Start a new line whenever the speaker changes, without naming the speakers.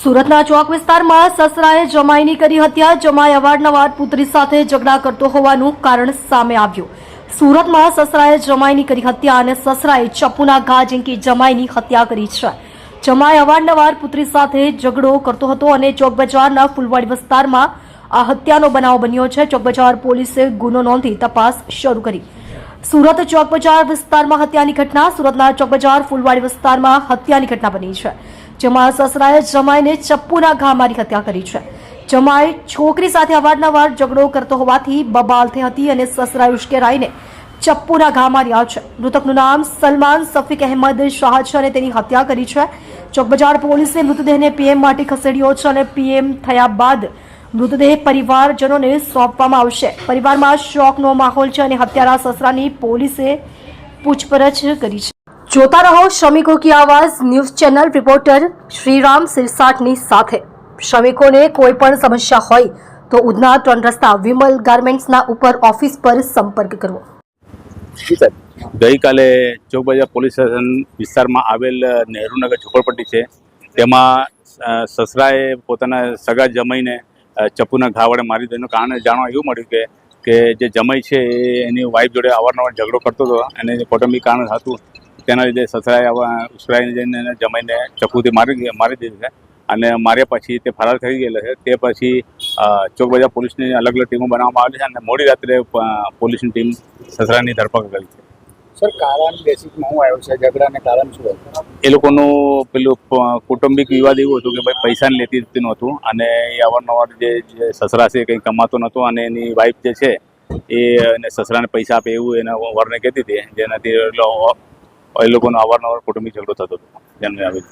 સુરતના ચોક વિસ્તારમાં સસરાએ જમાઈની કરી હત્યા. જમાઈ અવારનવાર પુત્રી સાથે ઝઘડા કરતો હોવાનું કારણ સામે આવ્યું. સુરતમાં સસરાએ જમાઈની કરી હત્યા અને સસરાએ ચપ્પુના ઘા ઝીંકી જમાઈની હત્યા કરી છે. જમાઈ અવારનવાર પુત્રી સાથે ઝઘડો કરતો હતો અને ચોક બજારના ફૂલવાડી વિસ્તારમાં આ હત્યાનો બનાવ બન્યો છે. ચોક બજાર પોલીસે ગુનો નોંધી તપાસ શરૂ કરી. સુરત ચોક બજાર વિસ્તારમાં હત્યાની ઘટના. સુરતના ચોક બજાર ફૂલવાડી વિસ્તારમાં હત્યાની ઘટના બની છે, જેમાં સસરાએ જમાઈને ચપ્પુના ઘા મારી હત્યા કરી છે. જમાઈ છોકરી સાથે અવારનવાર ઝઘડો કરતો હોવાથી બબાલ થઈ હતી અને સસરાએ ઉશ્કેરાઈને ચપ્પુના ઘા માર્યા છે. મૃતકનું નામ સલમાન સફીક અહેમદ શાહ છે અને તેની હત્યા કરી છે. ચોક બજાર પોલીસે મૃતદેહને પીએમ માટે ખસેડ્યો છે અને પીએમ થયા બાદ મૃતદેહ પરિવારજનોને સોંપવામાં આવશે. પરિવારમાં શોકનો માહોલ છે અને હત્યારા સસરાની પોલીસે પૂછપરછ કરી છે. જોતા રહો શ્રમિકો કી આવાज ન્યૂઝ ચેનલ. રિપોર્ટર શ્રીરામ સિરસાટની સાથે. શ્રમિકોને કોઈ પણ સમસ્યા હોય તો ઉધના 3 રસ્તા વિમલ ગાર્મેન્ટ્સના ઉપર ઓફિસ પર સંપર્ક કરવો.
ગઈકાલે ચોક બજાર પોલીસ સ્ટેશન વિસ્તારમાં આવેલ નહેરુનગર ઝુંપડપટ્ટી છે, તેમાં સસરાએ પોતાના સગા જમાઈને ચપ્પુના ઘા વડે મારી દીધું. કારણ જાણવા એવું મળ્યું કે જે જમાઈ છે એની વાઈફ જોડે અવારનવાર ઝઘડો કરતો હતો અને કૌટુંબિક કારણ હતું. તેના લીધે સસરાએ ઉશ્કેરાઈને જઈને જમાઈને ચપ્પુથી મારી દીધું છે અને માર્યા પછી તે ફરાર થઈ ગયેલો છે. તે પછી ચોક બજાર પોલીસની અલગ અલગ ટીમો બનાવવામાં આવી છે અને મોડી રાત્રે પોલીસની ટીમ સસરાની ધરપકડ કરી છે.
સર, કારણ બેસિકમાં શું આવ્યું છે? ઝઘડાને કારણ શું હતું?
એ લોકોનું પેલું કૌટુંબિક વિવાદ એવું હતું કે ભાઈ પૈસાને લેતી દેતીનું હતું અને એ અવારનવાર જે સસરા છે કંઈ કમાતો નહોતો અને એની વાઈફ જે છે એ સસરાને પૈસા આપે એવું એના વરને કહેતી હતી, જેનાથી એ લોકોનો અવારનવાર કૌટુંબિક ઝઘડો થતો હતો. જેમને આવી